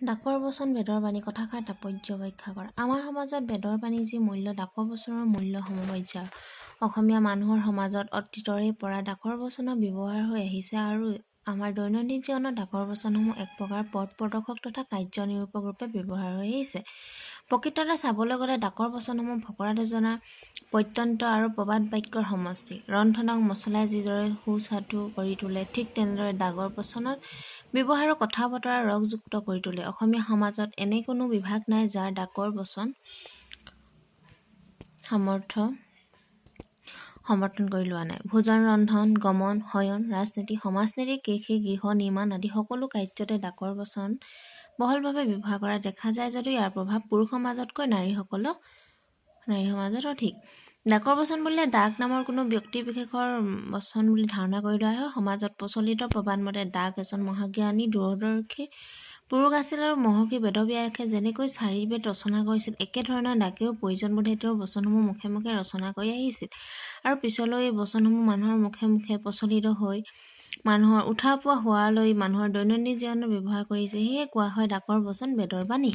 ডাকৰ বচন বেদৰ বাণী কথাষাৰ তাৎপৰ্য ব্যাখ্যা কৰা। আমাৰ সমাজত বেদৰ বাণী যি মূল্য, ডাকৰ বচনৰ মূল্য সমপৰ্যায়ৰ। অসমীয়া মানুহৰ সমাজত অতীতৰে পৰা ডাকৰ বচনৰ ব্যৱহাৰ হৈ আহিছে আৰু আমাৰ দৈনন্দিন জীৱনত ডাকৰ বচনসমূহ এক প্ৰকাৰ পথ প্ৰদৰ্শক তথা কাৰ্য নিৰূপক ৰূপে ব্যৱহাৰ হৈ আহিছে। প্ৰকৃততে চাবলৈ গ'লে ডাকৰ বচনসমূহ ফকৰা যোজনা, প্ৰত্যন্ত আৰু প্ৰবাদ বাক্যৰ সমষ্টি। ৰন্ধনক মছলাই যিদৰে সুস্বাদু কৰি তোলে, ঠিক তেনেদৰে ডাকৰ বচনত ব্যৱহাৰো কথা বতৰা ৰসযুক্ত কৰি তোলে। অসমীয়া সমাজত এনে কোনো বিভাগ নাই যাৰ ডাকৰ বচন সমৰ্থন কৰি লোৱা নাই। ভোজন, ৰন্ধন, গমন, শয়ন, ৰাজনীতি, সমাজনীতি, কৃষি, গৃহ নিৰ্মাণ আদি সকলো কাৰ্যতে ডাকৰ বচন বহুলভাৱে ব্যৱহাৰ কৰা দেখা যায় যদিও ইয়াৰ প্ৰভাৱ পুৰুষ সমাজতকৈ নাৰী সমাজত অধিক। ডাকৰ বচন বুলিলে ডাক নামৰ কোনো ব্যক্তি বিশেষৰ বচন বুলি ধাৰণা কৰি লোৱা হয়। সমাজত প্ৰচলিত প্ৰবাদ মতে ডাক এজন মহাজ্ঞানী দূৰদৰ্শী পুৰুষ আছিল আৰু মহৰ্ষি বেদব্যাসে যেনেকৈ 4 বেদ ৰচনা কৰিছিল, একেধৰণৰ ডাকেও প্ৰয়োজনবোধে তেওঁৰ বচনসমূহ মুখে মুখে ৰচনা কৰি আহিছিল আৰু পিছলৈ এই বচনসমূহ মানুহৰ মুখে মুখে প্ৰচলিত হৈ মানুহৰ উঠা পোৱা হোৱালৈ মানুহৰ দৈনন্দিন জীৱনত ব্যৱহাৰ কৰিছে। সেয়ে কোৱা হয় ডাকৰ বচন বেদৰ বাণী।